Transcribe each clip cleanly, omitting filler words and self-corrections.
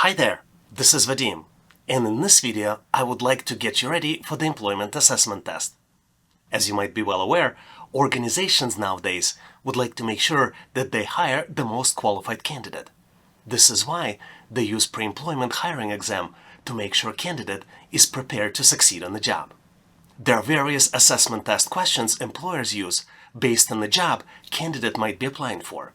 Hi there, this is Vadim, and in this video I would like to get you ready for the employment assessment test. As you might be well aware, organizations nowadays would like to make sure that they hire the most qualified candidate. This is why they use pre-employment hiring exam to make sure a candidate is prepared to succeed on the job. There are various assessment test questions employers use based on the job candidate might be applying for.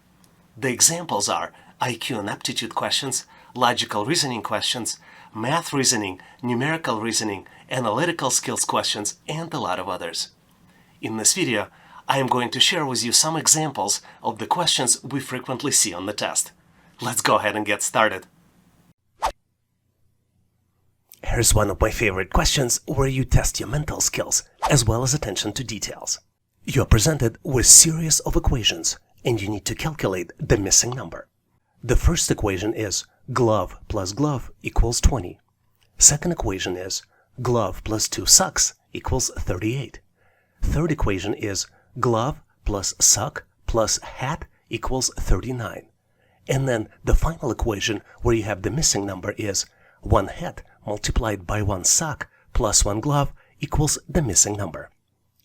The examples are IQ and aptitude questions, logical reasoning questions, math reasoning, numerical reasoning, analytical skills questions, and a lot of others. In this video, I am going to share with you some examples of the questions we frequently see on the test. Let's go ahead and get started. Here's one of my favorite questions where you test your mental skills as well as attention to details. You are presented with a series of equations and you need to calculate the missing number. The first equation is glove plus glove equals 20. Second equation is glove plus 2 socks equals 38. Third equation is glove plus sock plus hat equals 39. And then the final equation where you have the missing number is 1 hat multiplied by 1 sock plus 1 glove equals the missing number.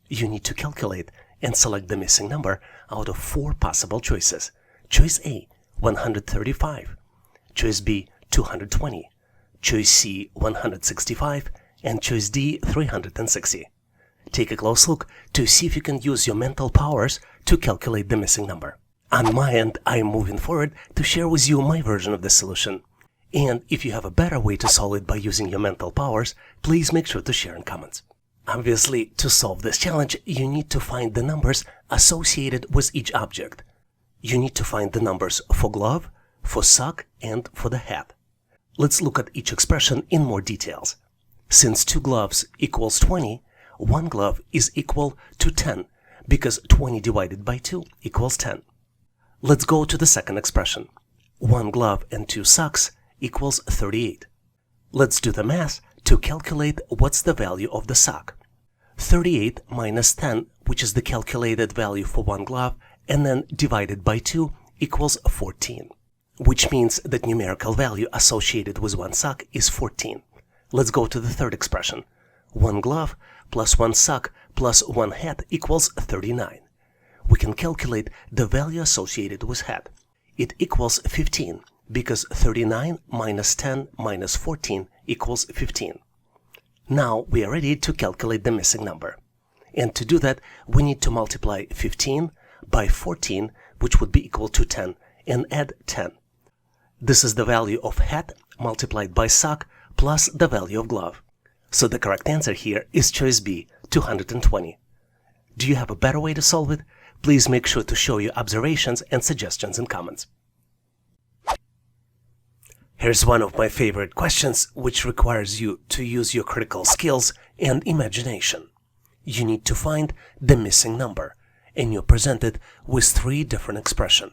You need to calculate and select the missing number out of 4 possible choices. Choice A, 135. Choice B, 220. Choice C, 165. And choice D, 360. Take a close look to see if you can use your mental powers to calculate the missing number. On my end, I am moving forward to share with you my version of the solution. And if you have a better way to solve it by using your mental powers, please make sure to share in comments. Obviously, to solve this challenge, you need to find the numbers associated with each object. You need to find the numbers for glove, for sock, and for the hat. Let's look at each expression in more details. Since 2 gloves equals 20, 1 glove is equal to 10 because 20 divided by 2 equals 10. Let's go to the second expression. 1 glove and 2 socks equals 38. Let's do the math to calculate what's the value of the sock. 38 minus 10, which is the calculated value for 1 glove, and then divided by 2 equals 14, which means that numerical value associated with 1 sock is 14. Let's go to the third expression. 1 glove plus 1 sock plus 1 hat equals 39. We can calculate the value associated with hat. It equals 15 because 39 minus 10 minus 14 equals 15. Now we are ready to calculate the missing number. And to do that, we need to multiply 15 by 14, which would be equal to 10, and add 10. This is the value of hat multiplied by sock plus the value of glove. So the correct answer here is choice B, 220. Do you have a better way to solve it? Please make sure to show your observations and suggestions in comments. Here's one of my favorite questions which requires you to use your critical skills and imagination. You need to find the missing number, and you're presented with 3 different expressions.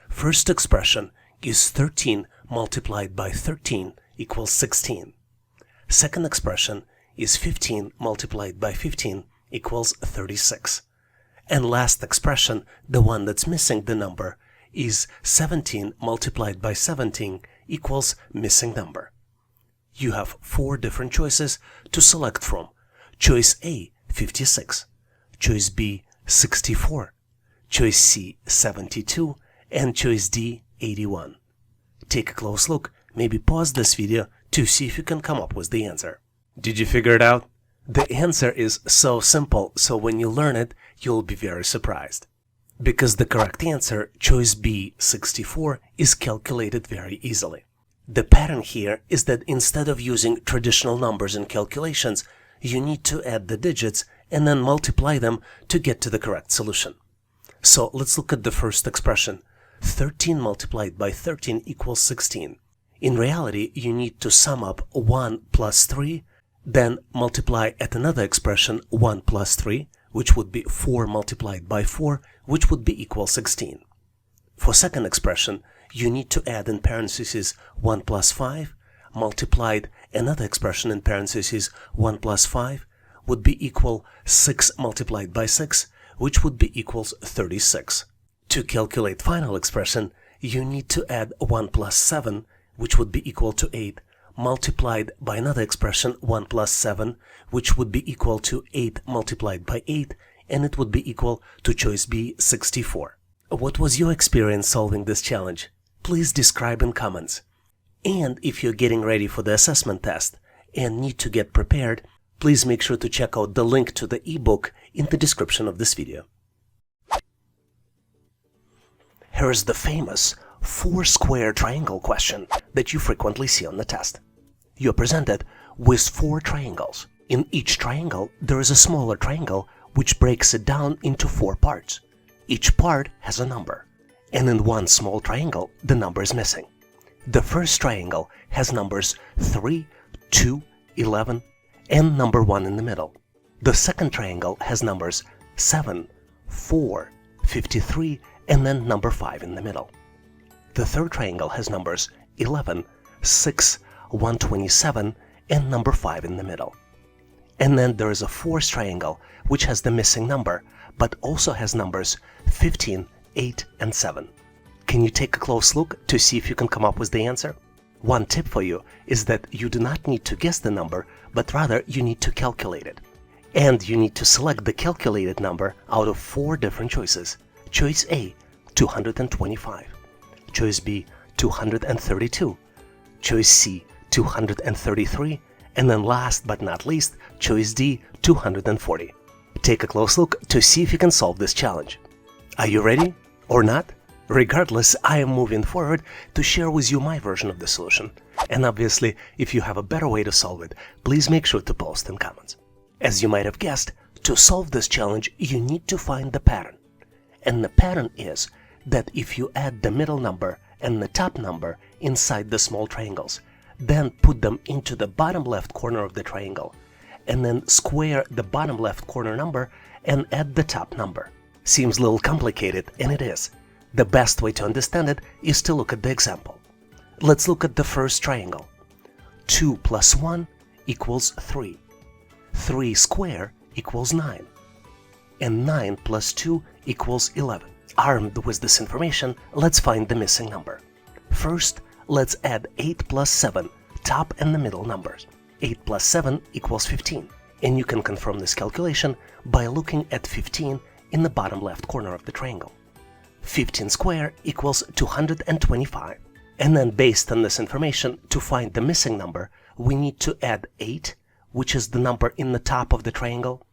First expression is 13 multiplied by 13 equals 16. Second expression is 15 multiplied by 15 equals 36. And last expression, the one that's missing the number, is 17 multiplied by 17 equals missing number. You have 4 different choices to select from. Choice A, 56. Choice B, 64. Choice C, 72. And choice D, 81. Take a close look. Maybe pause this video to see if you can come up with the answer. Did you figure it out? The answer is so simple, so when you learn it, you'll be very surprised. Because the correct answer, choice B, 64, is calculated very easily. The pattern here is that instead of using traditional numbers in calculations, you need to add the digits and then multiply them to get to the correct solution. So let's look at the first expression. 13 multiplied by 13 equals 16. In reality, you need to sum up 1 plus 3, then multiply at another expression 1 plus 3, which would be 4 multiplied by 4, which would be equal 16. For second expression, you need to add in parentheses 1 plus 5, multiplied another expression in parentheses 1 plus 5, would be equal 6 multiplied by 6, which would be equals 36. To calculate final expression, you need to add 1 plus 7, which would be equal to 8, multiplied by another expression, 1 plus 7, which would be equal to 8 multiplied by 8, and it would be equal to choice B, 64. What was your experience solving this challenge? Please describe in comments. And if you're getting ready for the assessment test and need to get prepared, please make sure to check out the link to the ebook in the description of this video. Here is the famous 4-square triangle question that you frequently see on the test. You're presented with 4 triangles. In each triangle, there is a smaller triangle which breaks it down into 4 parts. Each part has a number, and in one small triangle, the number is missing. The first triangle has numbers 3, 2, 11, and number 1 in the middle. The second triangle has numbers 7, 4, 53, and then number 5 in the middle. The third triangle has numbers 11, 6, 127, and number 5 in the middle. And then there is a fourth triangle which has the missing number, but also has numbers 15, 8, and 7. Can you take a close look to see if you can come up with the answer? One tip for you is that you do not need to guess the number, but rather you need to calculate it. And you need to select the calculated number out of 4 different choices. Choice A, 225. Choice B, 232. Choice C, 233. And then last but not least, choice D, 240. Take a close look to see if you can solve this challenge. Are you ready or not? Regardless, I am moving forward to share with you my version of the solution. And obviously, if you have a better way to solve it, please make sure to post in comments. As you might have guessed, to solve this challenge, you need to find the pattern. And the pattern is that if you add the middle number and the top number inside the small triangles, then put them into the bottom left corner of the triangle, and then square the bottom left corner number and add the top number. Seems a little complicated, and it is. The best way to understand it is to look at the example. Let's look at the first triangle. 2 plus 1 equals 3. 3 square equals 9. And 9 plus 2 equals 11. Armed with this information, let's find the missing number. First, let's add 8 plus 7, top and the middle numbers. 8 plus 7 equals 15. And you can confirm this calculation by looking at 15 in the bottom left corner of the triangle. 15 square equals 225. And then based on this information, to find the missing number, we need to add 8, which is the number in the top of the triangle,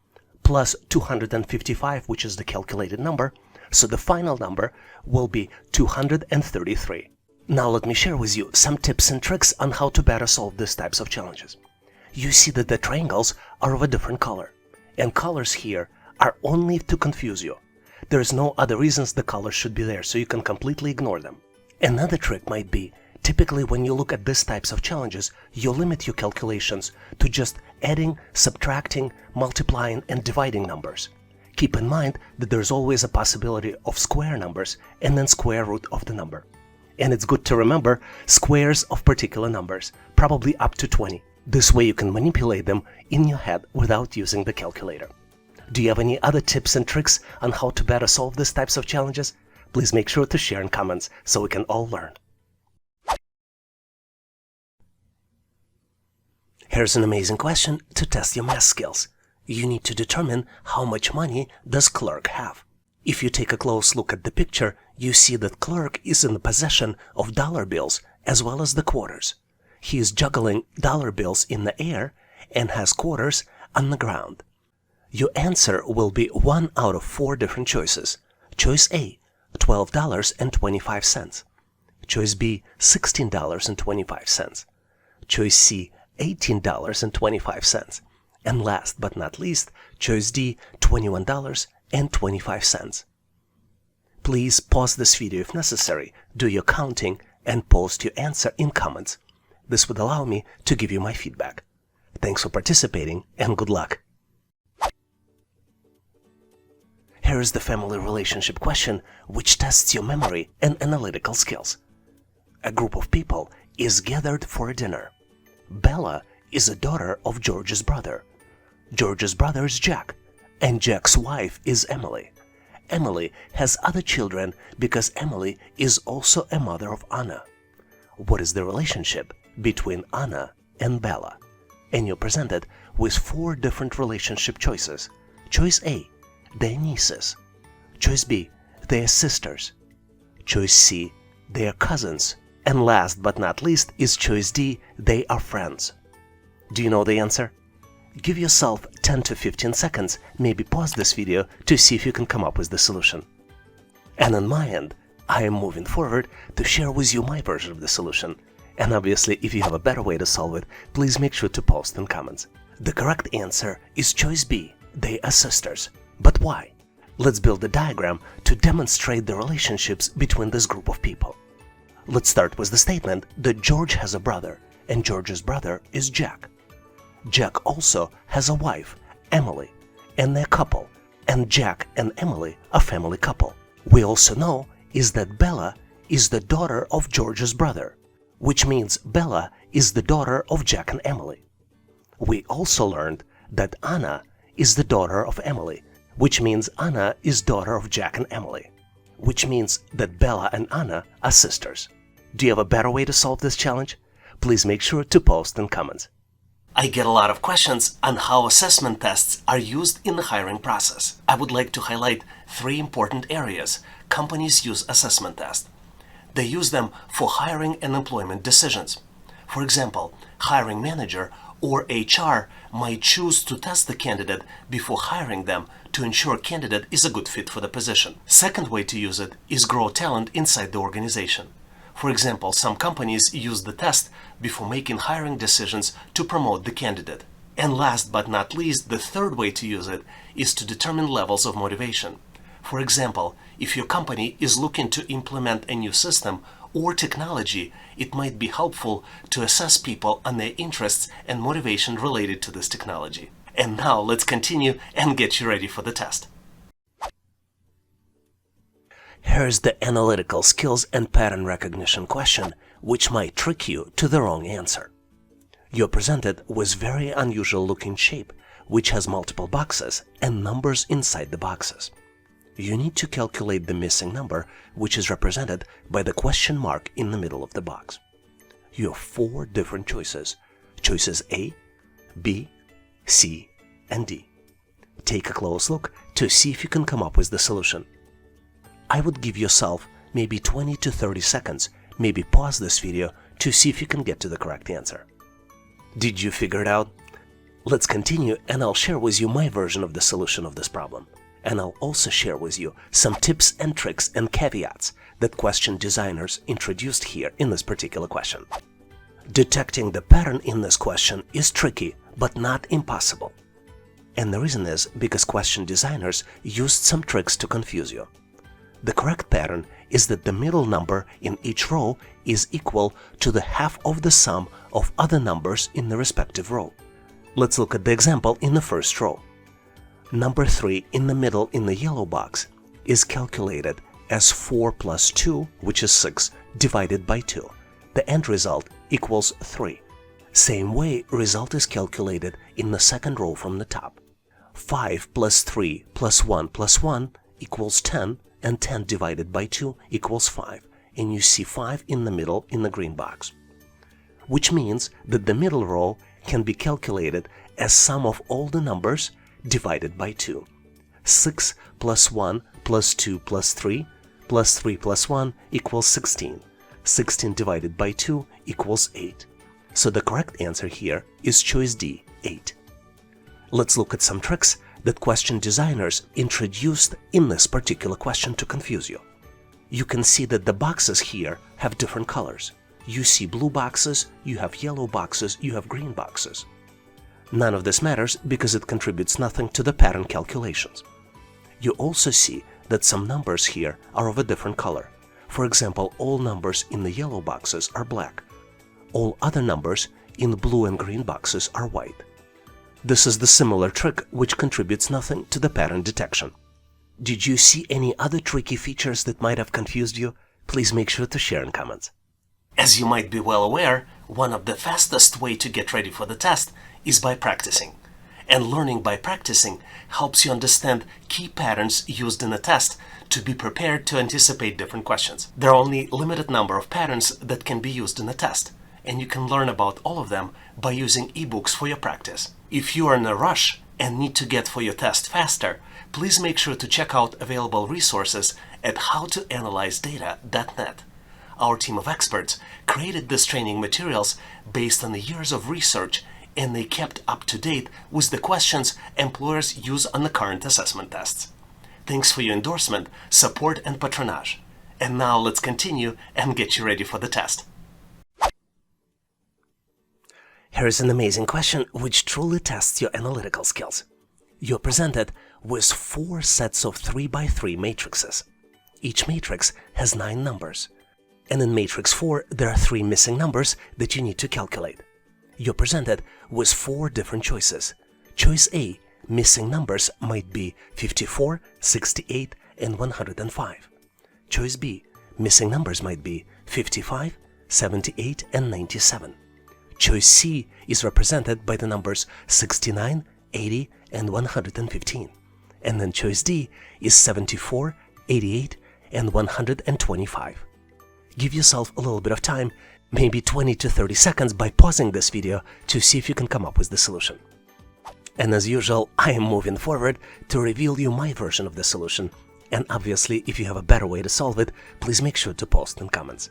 plus 255, which is the calculated number. So the final number will be 233. Now let me share with you some tips and tricks on how to better solve these types of challenges. You see that the triangles are of a different color, and colors here are only to confuse you. There's no other reasons the colors should be there, so you can completely ignore them. Another trick might be, typically when you look at these types of challenges, you limit your calculations to just adding, subtracting, multiplying, and dividing numbers. Keep in mind that there's always a possibility of square numbers and then square root of the number. And it's good to remember squares of particular numbers, probably up to 20. This way you can manipulate them in your head without using the calculator. Do you have any other tips and tricks on how to better solve these types of challenges? Please make sure to share in comments so we can all learn. Here's an amazing question to test your math skills. You need to determine how much money does clerk have. If you take a close look at the picture, you see that clerk is in the possession of dollar bills as well as the quarters. He is juggling dollar bills in the air and has quarters on the ground. Your answer will be one out of 4 different choices. Choice A, $12.25. Choice B, $16.25. Choice C, $18.25. And last but not least, choice D, $21.25. Please pause this video if necessary, do your counting, and post your answer in comments. This would allow me to give you my feedback. Thanks for participating, and good luck. Here is the family relationship question, which tests your memory and analytical skills. A group of people is gathered for a dinner. Bella is a daughter of George's brother. George's brother is Jack, and Jack's wife is Emily. Emily has other children because Emily is also a mother of Anna. what is the relationship between Anna and Bella? And you're presented with 4 different relationship choices. Choice A, they're nieces. Choice B, they're sisters. Choice C, they're cousins. And last but not least is choice D, they are friends. Do you know the answer? Give yourself 10 to 15 seconds, maybe pause this video to see if you can come up with the solution. And on my end, I am moving forward to share with you my version of the solution. And obviously, if you have a better way to solve it, please make sure to post in comments. The correct answer is choice B, they are sisters. But why? Let's build a diagram to demonstrate the relationships between this group of people. Let's start with the statement that George has a brother, and George's brother is Jack. Jack also has a wife, Emily, and they're a couple, and Jack and Emily are a family couple. We also know is that Bella is the daughter of George's brother, which means Bella is the daughter of Jack and Emily. We also learned that Anna is the daughter of Emily, which means Anna is daughter of Jack and Emily, which means that Bella and Anna are sisters. Do you have a better way to solve this challenge? Please make sure to post in comments. I get a lot of questions on how assessment tests are used in the hiring process. I would like to highlight 3 important areas companies use assessment tests. They use them for hiring and employment decisions. For example, hiring manager or HR might choose to test the candidate before hiring them to ensure candidate is a good fit for the position. Second way to use it is grow talent inside the organization. For example, some companies use the test before making hiring decisions to promote the candidate. And last but not least, the third way to use it is to determine levels of motivation. For example, if your company is looking to implement a new system or technology, it might be helpful to assess people on their interests and motivation related to this technology. And now let's continue and get you ready for the test. Here's the analytical skills and pattern recognition question, which might trick you to the wrong answer. You're presented with very unusual looking shape, which has multiple boxes and numbers inside the boxes. You need to calculate the missing number, which is represented by the question mark in the middle of the box. You have 4 different choices. Choices A, B, C, and D. Take a close look to see if you can come up with the solution. I would give yourself maybe 20 to 30 seconds, maybe pause this video to see if you can get to the correct answer. Did you figure it out? Let's continue and I'll share with you my version of the solution of this problem. And I'll also share with you some tips and tricks and caveats that question designers introduced here in this particular question. Detecting the pattern in this question is tricky, but not impossible. And the reason is because question designers used some tricks to confuse you. The correct pattern is that the middle number in each row is equal to the half of the sum of other numbers in the respective row. Let's look at the example in the first row. Number 3 in the middle in the yellow box is calculated as 4 plus 2, which is 6, divided by 2. The end result equals 3. Same way, result is calculated in the second row from the top. 5 plus 3 plus 1 plus 1 equals 10, and 10 divided by 2 equals 5, and you see 5 in the middle in the green box. Which means that the middle row can be calculated as sum of all the numbers divided by 2. 6 plus 1 plus 2 plus 3 plus 3 plus 1 equals 16. 16 divided by 2 equals 8. So the correct answer here is choice D, 8. Let's look at some tricks that question designers introduced in this particular question to confuse you. You can see that the boxes here have different colors. You see blue boxes, you have yellow boxes, you have green boxes. None of this matters because it contributes nothing to the pattern calculations. You also see that some numbers here are of a different color. For example, all numbers in the yellow boxes are black. All other numbers in the blue and green boxes are white. This is the similar trick which contributes nothing to the pattern detection. Did you see any other tricky features that might have confused you? Please make sure to share in comments. As you might be well aware, one of the fastest way to get ready for the test is by practicing. and learning by practicing helps you understand key patterns used in a test to be prepared to anticipate different questions. There are only a limited number of patterns that can be used in a test, and you can learn about all of them by using ebooks for your practice. If you are in a rush and need to get for your test faster, please make sure to check out available resources at howtoanalyzedata.net. Our team of experts created these training materials based on the years of research, and they kept up to date with the questions employers use on the current assessment tests. Thanks for your endorsement, support, and patronage. And now let's continue and get you ready for the test. Here's an amazing question which truly tests your analytical skills. You're presented with 4 sets of 3x3 matrices. Each matrix has 9 numbers. And in matrix 4, there are 3 missing numbers that you need to calculate. You're presented with 4 different choices. Choice A, missing numbers might be 54, 68, and 105. Choice B, missing numbers might be 55, 78, and 97. Choice C is represented by the numbers 69, 80, and 115. And then choice D is 74, 88, and 125. Give yourself a little bit of time, maybe 20 to 30 seconds, by pausing this video to see if you can come up with the solution. And as usual, I am moving forward to reveal you my version of the solution. And obviously, if you have a better way to solve it, please make sure to post in comments.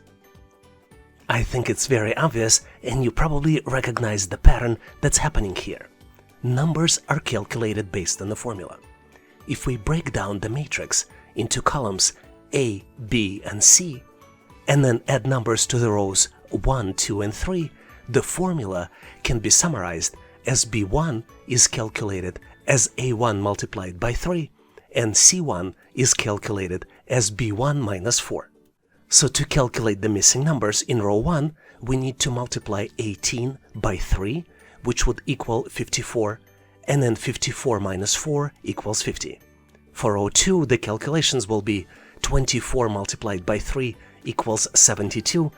I think it's very obvious, and you probably recognize the pattern that's happening here. Numbers are calculated based on the formula. If we break down the matrix into columns A, B, and C, and then add numbers to the rows 1, 2, and 3, the formula can be summarized as B1 is calculated as A1 multiplied by 3, and C1 is calculated as B1 minus 4. So to calculate the missing numbers in row 1, we need to multiply 18 by 3, which would equal 54, and then 54 minus 4 equals 50. For row 2, the calculations will be 24 multiplied by 3 equals 72,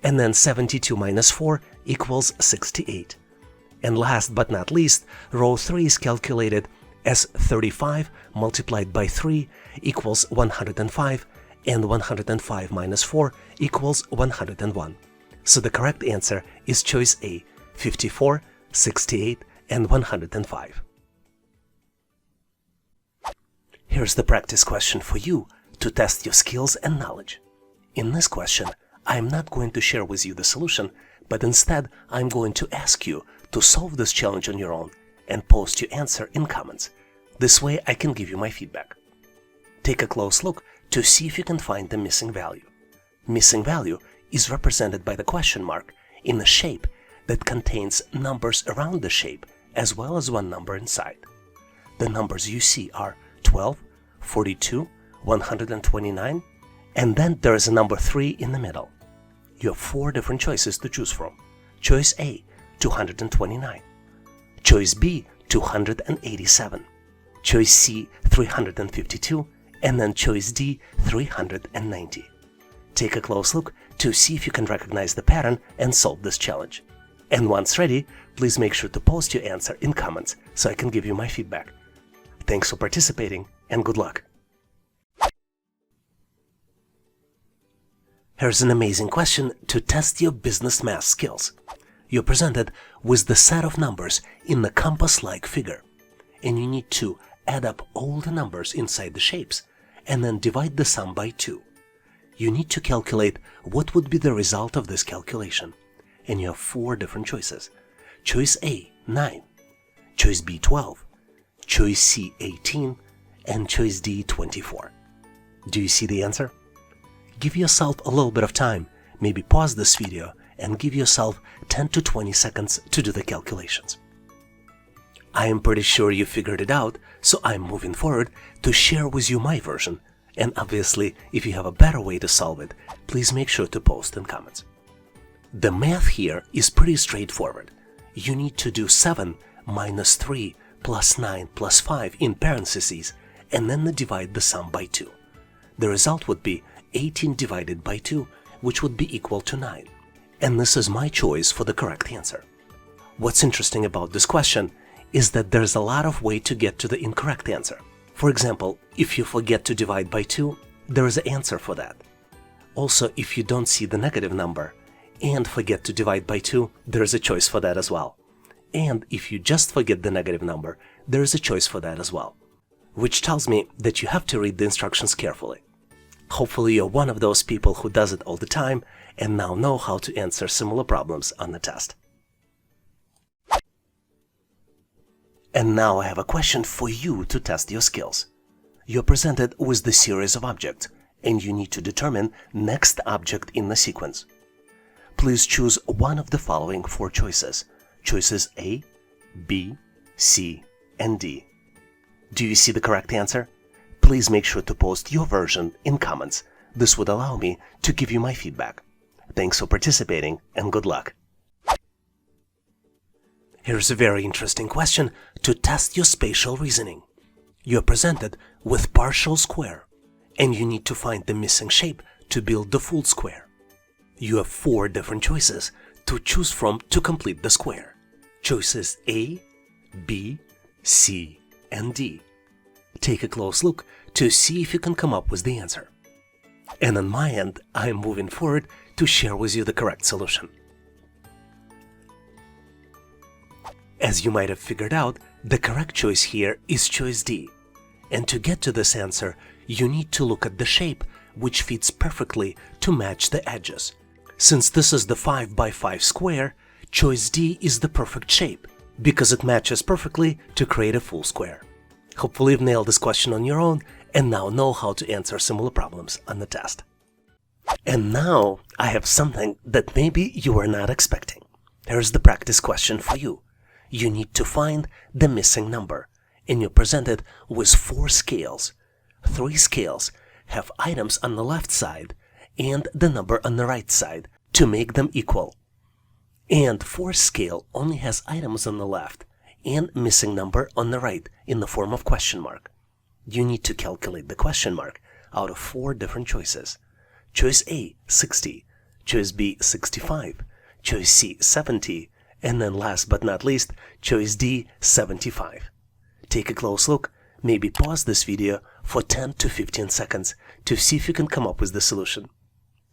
and then 72 minus 4 equals 68. And last but not least, row 3 is calculated as 35 multiplied by 3 equals 105, and 105 minus 4 equals 101. So the correct answer is choice A, 54, 68, and 105. Here's the practice question for you to test your skills and knowledge. In this question, I'm not going to share with you the solution, but instead I'm going to ask you to solve this challenge on your own and post your answer in comments. This way I can give you my feedback. Take a close look to see if you can find the missing value. Missing value is represented by the question mark in a shape that contains numbers around the shape as well as one number inside. The numbers you see are 12, 42, 129, and then there is a number 3 in the middle. You have 4 different choices to choose from. Choice A, 229. Choice B, 287. Choice C, 352. And then choice D, 390. Take a close look to see if you can recognize the pattern and solve this challenge. And once ready, please make sure to post your answer in comments so I can give you my feedback. Thanks for participating and good luck. Here's an amazing question to test your business math skills. You're presented with the set of numbers in the compass-like figure, and you need to add up all the numbers inside the shapes and then divide the sum by 2. You need to calculate what would be the result of this calculation, and you have 4 different choices. Choice A, 9. Choice B, 12. Choice C, 18. And choice D, 24. Do you see the answer? Give yourself a little bit of time, maybe pause this video and give yourself 10 to 20 seconds to do the calculations. I am pretty sure you figured it out, so I'm moving forward to share with you my version, and obviously if you have a better way to solve it, please make sure to post in comments. The math here is pretty straightforward. You need to do 7 minus 3 plus 9 plus 5 in parentheses, and then divide the sum by 2. The result would be 18 divided by 2, which would be equal to 9. And this is my choice for the correct answer. What's interesting about this question is that there's a lot of way to get to the incorrect answer. For example, if you forget to divide by 2, there is an answer for that. Also, if you don't see the negative number and forget to divide by 2, there is a choice for that as well. And if you just forget the negative number, there is a choice for that as well. Which tells me that you have to read the instructions carefully. Hopefully you're one of those people who does it all the time and now know how to answer similar problems on the test. And now I have a question for you to test your skills. You're presented with the series of objects, and you need to determine next object in the sequence. Please choose one of the following 4 choices. Choices A, B, C, and D. Do you see the correct answer? Please make sure to post your version in comments. This would allow me to give you my feedback. Thanks for participating and good luck. Here's a very interesting question to test your spatial reasoning. You're presented with partial square, and you need to find the missing shape to build the full square. You have 4 different choices to choose from to complete the square. Choices A, B, C, and D. Take a close look to see if you can come up with the answer. And on my end, I am moving forward to share with you the correct solution. As you might have figured out, the correct choice here is choice D. And to get to this answer, you need to look at the shape which fits perfectly to match the edges. Since this is the 5 by 5 square, choice D is the perfect shape because it matches perfectly to create a full square. Hopefully you've nailed this question on your own and now know how to answer similar problems on the test. And now I have something that maybe you were not expecting. Here's the practice question for you. You need to find the missing number, and you're presented with 4 scales. 3 scales have items on the left side and the number on the right side to make them equal. And 4th scale only has items on the left and missing number on the right in the form of question mark. You need to calculate the question mark out of 4 different choices. Choice A, 60, choice B, 65, choice C, 70, and then last but not least, choice D, 75. Take a close look, maybe pause this video for 10 to 15 seconds to see if you can come up with the solution.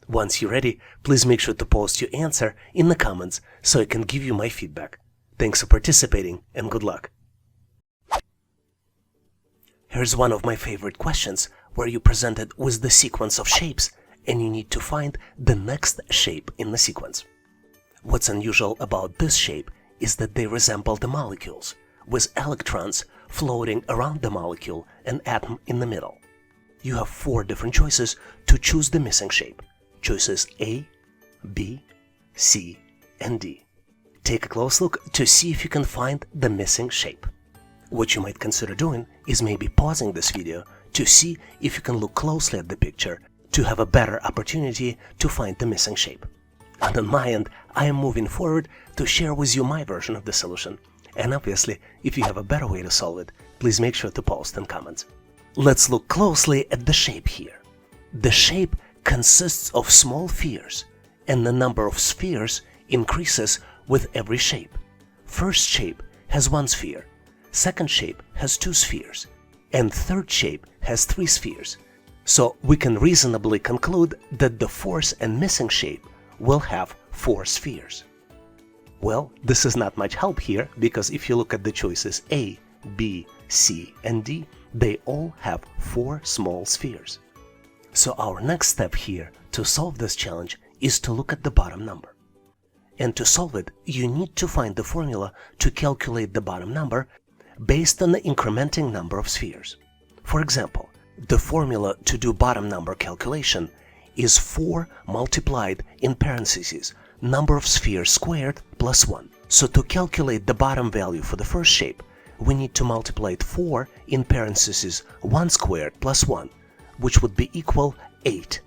Once you're ready, please make sure to post your answer in the comments so I can give you my feedback. Thanks for participating and good luck. Here's one of my favorite questions where you're presented with the sequence of shapes and you need to find the next shape in the sequence. What's unusual about this shape is that they resemble the molecules, with electrons floating around the molecule and atom in the middle. You have 4 different choices to choose the missing shape. Choices A, B, C, and D. Take a close look to see if you can find the missing shape. What you might consider doing is maybe pausing this video to see if you can look closely at the picture to have a better opportunity to find the missing shape. And on my end, I am moving forward to share with you my version of the solution. And obviously, if you have a better way to solve it, please make sure to post in comments. Let's look closely at the shape here. The shape consists of small spheres, and the number of spheres increases with every shape. First shape has 1 sphere, second shape has 2 spheres, and third shape has 3 spheres. So we can reasonably conclude that the 4th and missing shape will have 4 spheres. Well, this is not much help here because if you look at the choices A, B, C, and D, they all have 4 small spheres. So our next step here to solve this challenge is to look at the bottom number. And to solve it, you need to find the formula to calculate the bottom number based on the incrementing number of spheres. For example, the formula to do bottom number calculation is 4 multiplied in parentheses number of spheres squared plus 1. So to calculate the bottom value for the first shape, we need to multiply 4 in parentheses 1 squared plus 1, which would be equal 8.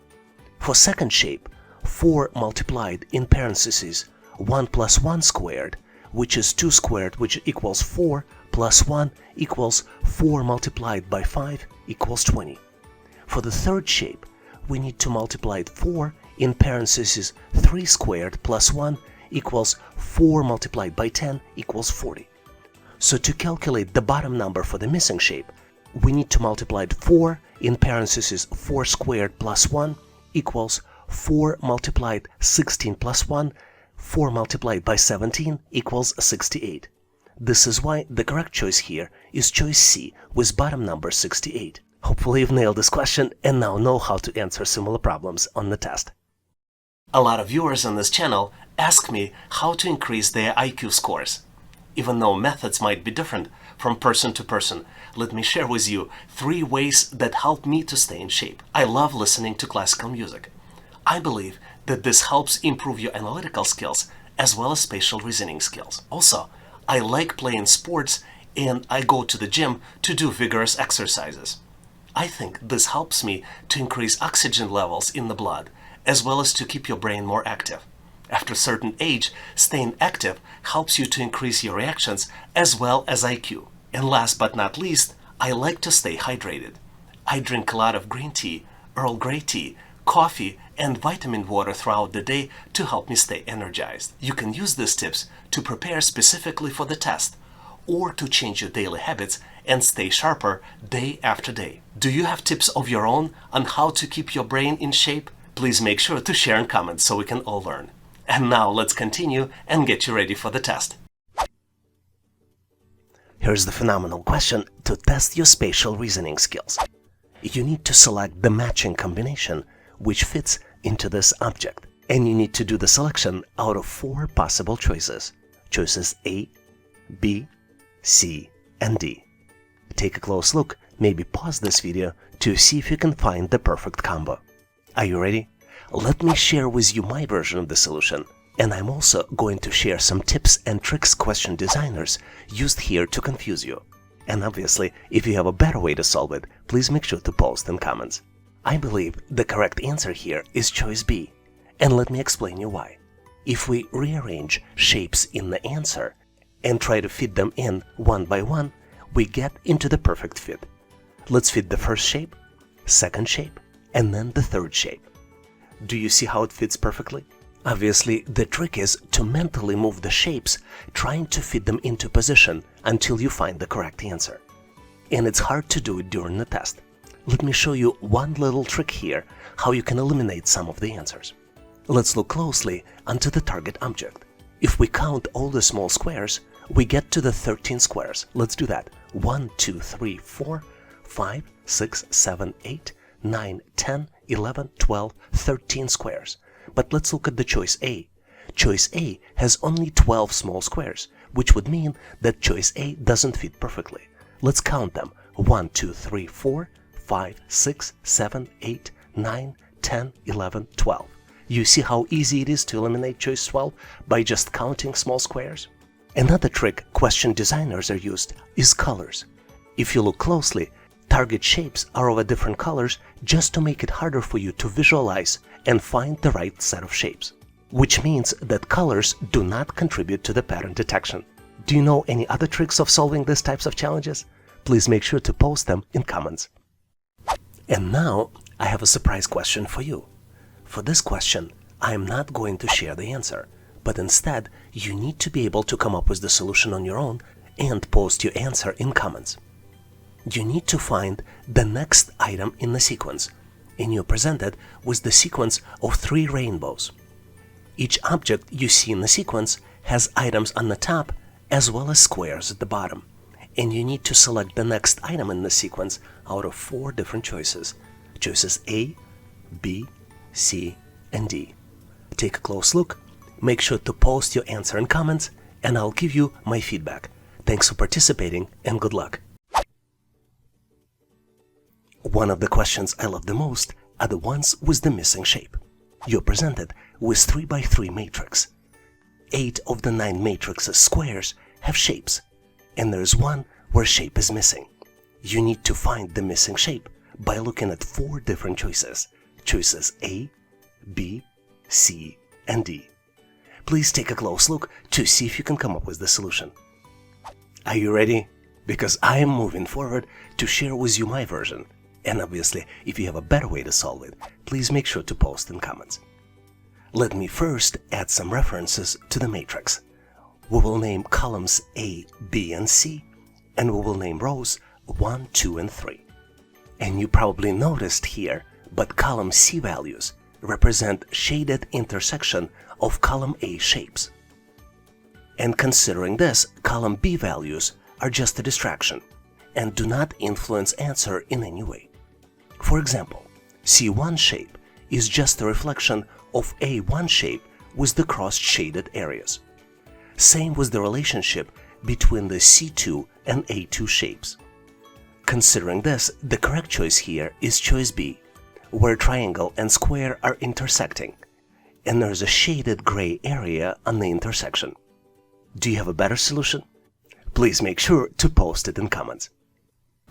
For second shape, 4 multiplied in parentheses 1 plus 1 squared, which is 2 squared, which equals 4, plus 1 equals 4 multiplied by 5 equals 20. For the third shape, we need to multiply 4 in parentheses 3 squared plus 1 equals 4 multiplied by 10 equals 40. So to calculate the bottom number for the missing shape, we need to multiply 4 in parentheses 4 squared plus 1 equals 4 multiplied 16 plus 1, 4 multiplied by 17 equals 68. This is why the correct choice here is choice C with bottom number 68. Hopefully you've nailed this question and now know how to answer similar problems on the test. A lot of viewers on this channel ask me how to increase their IQ scores. Even though methods might be different from person to person, let me share with you 3 ways that help me to stay in shape. I love listening to classical music. I believe that this helps improve your analytical skills as well as spatial reasoning skills. Also, I like playing sports and I go to the gym to do vigorous exercises. I think this helps me to increase oxygen levels in the blood as well as to keep your brain more active. After a certain age, staying active helps you to increase your reactions as well as IQ. And last but not least, I like to stay hydrated. I drink a lot of green tea, Earl Grey tea, coffee, and vitamin water throughout the day to help me stay energized. You can use these tips to prepare specifically for the test or to change your daily habits and stay sharper day after day. Do you have tips of your own on how to keep your brain in shape? Please make sure to share in comments so we can all learn. And now let's continue and get you ready for the test. Here's the phenomenal question to test your spatial reasoning skills. You need to select the matching combination which fits into this object. And you need to do the selection out of 4 possible choices. Choices A, B, C, and D. Take a close look, maybe pause this video to see if you can find the perfect combo. Are you ready? Let me share with you my version of the solution, and I'm also going to share some tips and tricks question designers used here to confuse you. And obviously, if you have a better way to solve it, please make sure to post in comments. I believe the correct answer here is choice B, and let me explain you why. If we rearrange shapes in the answer and try to fit them in one by one, we get into the perfect fit. Let's fit the first shape, second shape, and then the third shape. Do you see how it fits perfectly? Obviously, the trick is to mentally move the shapes, trying to fit them into position until you find the correct answer. And it's hard to do it during the test. Let me show you one little trick here, how you can eliminate some of the answers. Let's look closely onto the target object. If we count all the small squares, we get to the 13 squares. Let's do that. 1, 2, 3, 4, 5, 6, 7, 8, 9, 10, 11, 12, 13 squares. But let's look at the choice A. Choice A has only 12 small squares, which would mean that choice A doesn't fit perfectly. Let's count them. 1, 2, 3, 4, 5, 6, 7, 8, 9, 10, 11, 12. You see how easy it is to eliminate choice 12 by just counting small squares? Another trick question designers are used is colors. If you look closely, target shapes are of different colors just to make it harder for you to visualize and find the right set of shapes. Which means that colors do not contribute to the pattern detection. Do you know any other tricks of solving these types of challenges? Please make sure to post them in comments. And now I have a surprise question for you. For this question, I am not going to share the answer, but instead you need to be able to come up with the solution on your own and post your answer in comments. You need to find the next item in the sequence, and you're presented with the sequence of 3 rainbows. Each object you see in the sequence has items on the top as well as squares at the bottom, and you need to select the next item in the sequence out of 4 different choices. Choices A, B, C, and D. Take a close look, make sure to post your answer in comments, and I'll give you my feedback. Thanks for participating and good luck. One of the questions I love the most are the ones with the missing shape. You're presented with 3x3 matrix. 8 of the 9 matrix's squares have shapes, and there's one where shape is missing. You need to find the missing shape by looking at 4 different choices. Choices A, B, C, and D. Please take a close look to see if you can come up with the solution. Are you ready? Because I am moving forward to share with you my version. And obviously, if you have a better way to solve it, please make sure to post in comments. Let me first add some references to the matrix. We will name columns A, B, and C, and we will name rows 1, 2, and 3. And you probably noticed here, but column C values represent shaded intersection of column A shapes. And considering this, column B values are just a distraction and do not influence answer in any way. For example, C1 shape is just a reflection of A1 shape with the crossed shaded areas. Same with the relationship between the C2 and A2 shapes. Considering this, the correct choice here is choice B, where triangle and square are intersecting, and there's a shaded gray area on the intersection. Do you have a better solution? Please make sure to post it in comments.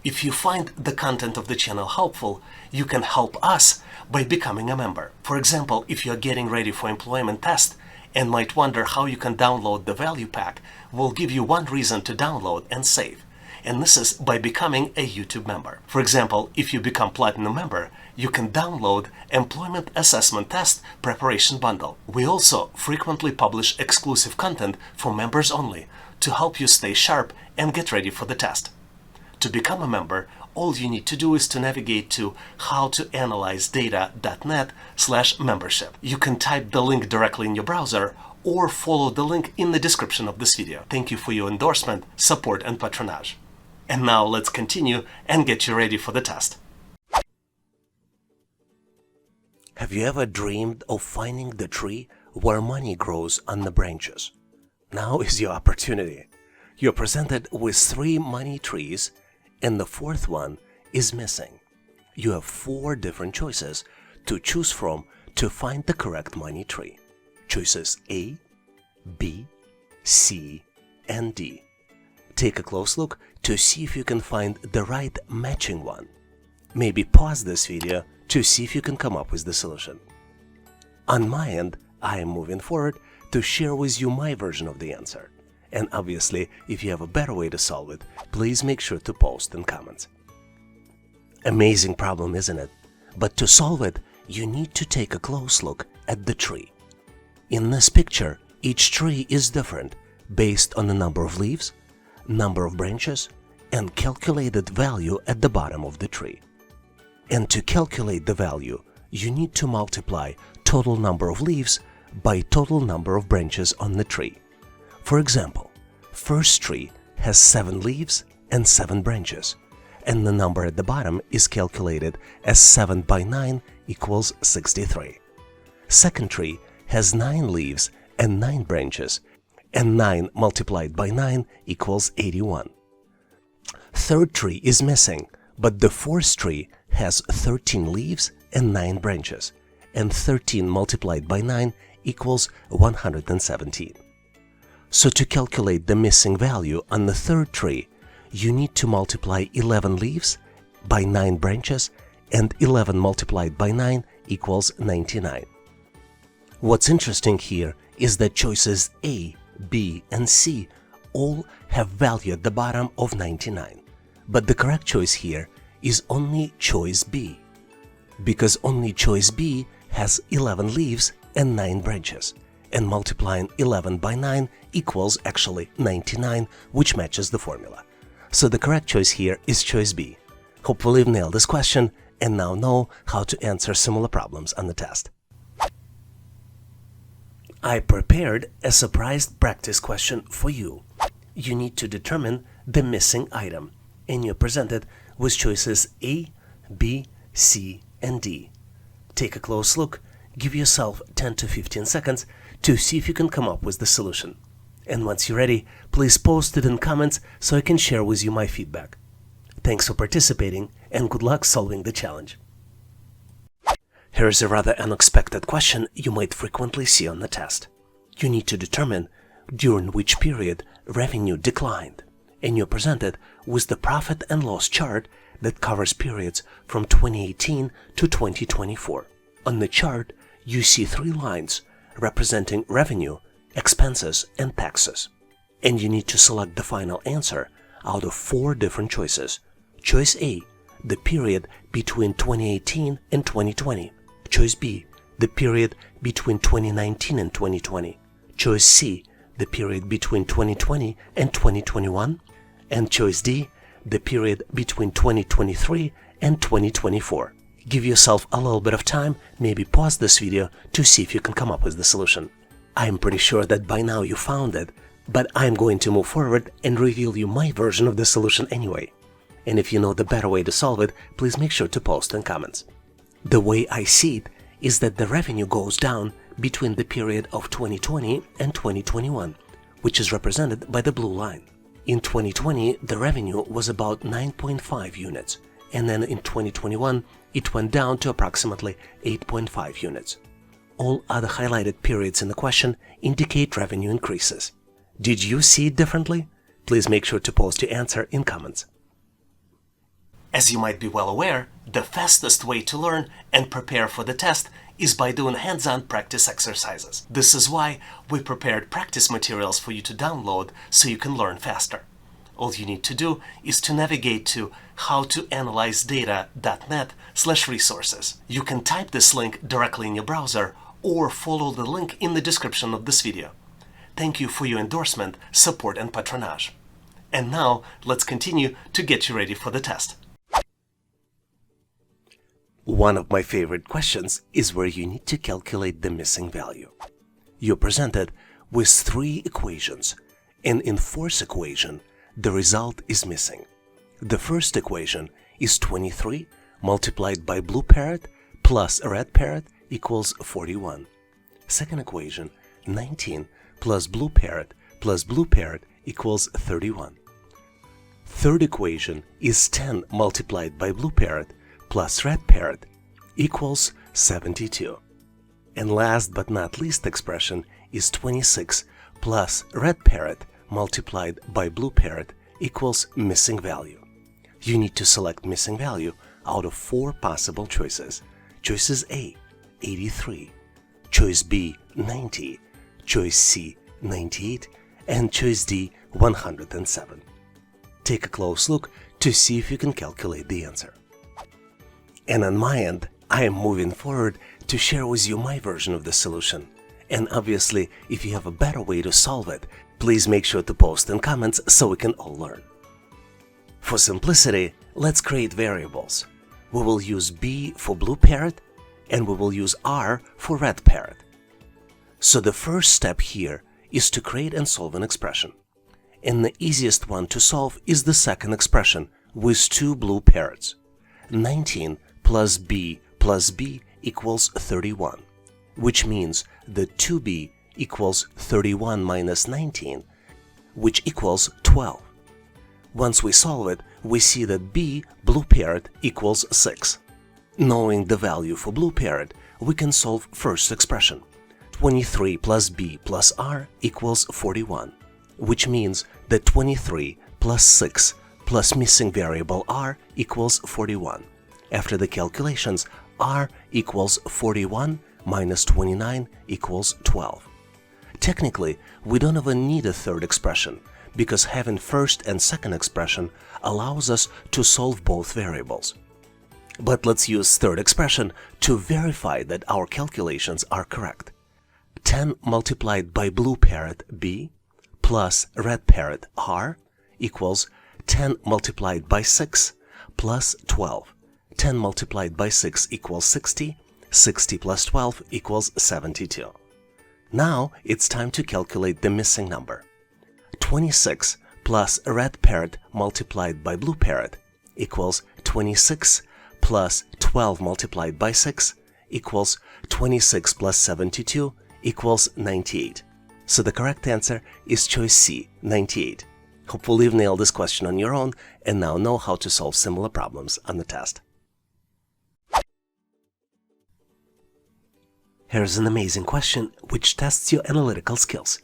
If you find the content of the channel helpful, you can help us by becoming a member. For example, if you're getting ready for employment test and might wonder how you can download the value pack, we'll give you one reason to download and save. And this is by becoming a YouTube member. For example, if you become Platinum member, you can download Employment Assessment Test Preparation Bundle. We also frequently publish exclusive content for members only to help you stay sharp and get ready for the test. To become a member, all you need to do is to navigate to howtoanalyzedata.net/membership. You can type the link directly in your browser or follow the link in the description of this video. Thank you for your endorsement, support, and patronage. And now let's continue and get you ready for the test. Have you ever dreamed of finding the tree where money grows on the branches? Now is your opportunity. You're presented with 3 money trees and the 4th one is missing. You have 4 different choices to choose from to find the correct money tree. Choices A, B, C, and D. Take a close look to see if you can find the right matching one. Maybe pause this video to see if you can come up with the solution. On my end, I am moving forward to share with you my version of the answer. And obviously, if you have a better way to solve it, please make sure to post in comments. Amazing problem, isn't it? But to solve it, you need to take a close look at the tree. In this picture, each tree is different based on the number of leaves, number of branches, and calculated value at the bottom of the tree. And to calculate the value, you need to multiply total number of leaves by total number of branches on the tree. For example, first tree has 7 leaves and 7 branches, and the number at the bottom is calculated as 7 by 9 equals 63. Second tree has 9 leaves and 9 branches, and 9 multiplied by 9 equals 81. Third tree is missing, but the fourth tree has 13 leaves and 9 branches, and 13 multiplied by 9 equals 117. So to calculate the missing value on the third tree, you need to multiply 11 leaves by 9 branches, and 11 multiplied by 9 equals 99. What's interesting here is that choices A, B, and C all have value at the bottom of 99. But the correct choice here is only choice B, because only choice B has 11 leaves and 9 branches, and multiplying 11 by 9 equals actually 99, which matches the formula. So the correct choice here is choice B. Hopefully you've nailed this question and now know how to answer similar problems on the test. I prepared a surprise practice question for you. You need to determine the missing item, and you're presented with choices A, B, C, and D. Take a close look, give yourself 10 to 15 seconds to see if you can come up with the solution. And once you're ready, please post it in comments so I can share with you my feedback. Thanks for participating and good luck solving the challenge. Here's a rather unexpected question you might frequently see on the test. You need to determine during which period revenue declined, and you're presented with the profit and loss chart that covers periods from 2018 to 2024. On the chart, you see 3 lines representing revenue, expenses, and taxes. And you need to select the final answer out of 4 different choices. Choice A, the period between 2018 and 2020. Choice B, the period between 2019 and 2020. Choice C, the period between 2020 and 2021, and choice D, the period between 2023 and 2024. Give yourself a little bit of time, maybe pause this video to see if you can come up with the solution. I'm pretty sure that by now you found it, but I'm going to move forward and reveal you my version of the solution anyway. And if you know the better way to solve it, please make sure to post in comments. The way I see it is that the revenue goes down between the period of 2020 and 2021, which is represented by the blue line. In 2020, the revenue was about 9.5 units, and then in 2021, it went down to approximately 8.5 units. All other highlighted periods in the question indicate revenue increases. Did you see it differently? Please make sure to post your answer in comments. As you might be well aware, the fastest way to learn and prepare for the test is by doing hands-on practice exercises. This is why we prepared practice materials for you to download so you can learn faster. All you need to do is to navigate to howtoanalyzedata.net/resources. You can type this link directly in your browser or follow the link in the description of this video. Thank you for your endorsement, support, and patronage. And now, let's continue to get you ready for the test. One of my favorite questions is where you need to calculate the missing value. You're presented with 3 equations, and in 4th equation, the result is missing. The first equation is 23 multiplied by blue parrot plus red parrot equals 41. Second equation, 19 plus blue parrot equals 31. Third equation is 10 multiplied by blue parrot plus red parrot equals 72. And last but not least expression is 26 plus red parrot multiplied by blue parrot equals missing value. You need to select missing value out of 4 possible choices. Choices A, 83, choice B, 90, choice C, 98, and choice D, 107. Take a close look to see if you can calculate the answer. And on my end, I am moving forward to share with you my version of the solution. And obviously, if you have a better way to solve it, please make sure to post in comments so we can all learn. For simplicity, let's create variables. We will use B for blue parrot, and we will use R for red parrot. So the first step here is to create and solve an expression. And the easiest one to solve is the second expression with 2 blue parrots. 19 plus B equals 31, which means that 2B equals 31 minus 19, which equals 12. Once we solve it, we see that B, blue parrot, equals 6. Knowing the value for blue parrot, we can solve first expression. 23 plus B plus R equals 41, which means that 23 plus 6 plus missing variable R equals 41. After the calculations, R equals 41 minus 29 equals 12. Technically, we don't even need a third expression, because having first and second expression allows us to solve both variables. But let's use third expression to verify that our calculations are correct. 10 multiplied by blue parrot B plus red parrot R equals 10 multiplied by 6 plus 12. 10 multiplied by 6 equals 60, 60 plus 12 equals 72. Now it's time to calculate the missing number. 26 plus red parrot multiplied by blue parrot equals 26 plus 12 multiplied by 6 equals 26 plus 72 equals 98. So the correct answer is choice C, 98. Hopefully you've nailed this question on your own and now know how to solve similar problems on the test. Here's an amazing question which tests your analytical skills.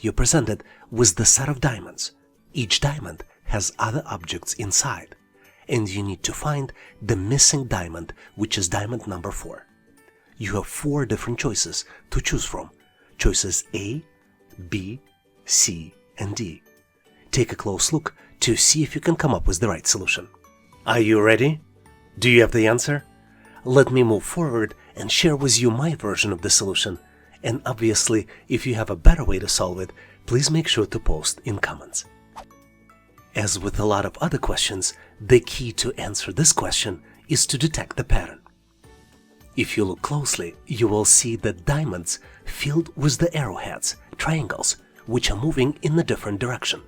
You're presented with the set of diamonds. Each diamond has other objects inside, and you need to find the missing diamond, which is diamond number 4. You have 4 different choices to choose from. Choices A, B, C, and D. Take a close look to see if you can come up with the right solution. Are you ready? Do you have the answer? Let me move forward and share with you my version of the solution. And obviously, if you have a better way to solve it, please make sure to post in comments. As with a lot of other questions, the key to answer this question is to detect the pattern. If you look closely, you will see the diamonds filled with the arrowheads, triangles, which are moving in a different direction.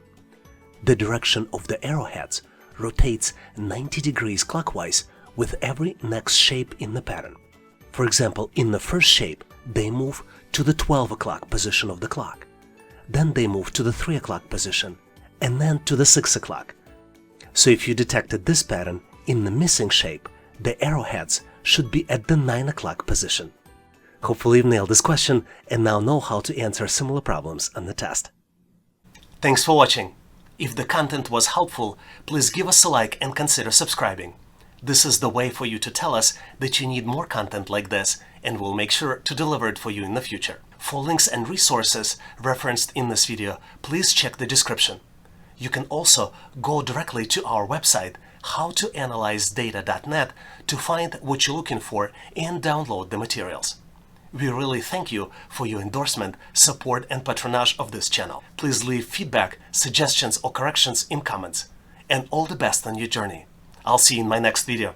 The direction of the arrowheads rotates 90 degrees clockwise with every next shape in the pattern. For example, in the first shape, they move to the 12 o'clock position of the clock. Then they move to the 3 o'clock position, and then to the 6 o'clock. So if you detected this pattern in the missing shape, the arrowheads should be at the 9 o'clock position. Hopefully you've nailed this question and now know how to answer similar problems on the test. Thanks for watching. If the content was helpful, please give us a like and consider subscribing. This is the way for you to tell us that you need more content like this, and we'll make sure to deliver it for you in the future. For links and resources referenced in this video, please check the description. You can also go directly to our website, howtoanalyzedata.net, to find what you're looking for and download the materials. We really thank you for your endorsement, support, and patronage of this channel. Please leave feedback, suggestions, or corrections in comments. And all the best on your journey. I'll see you in my next video.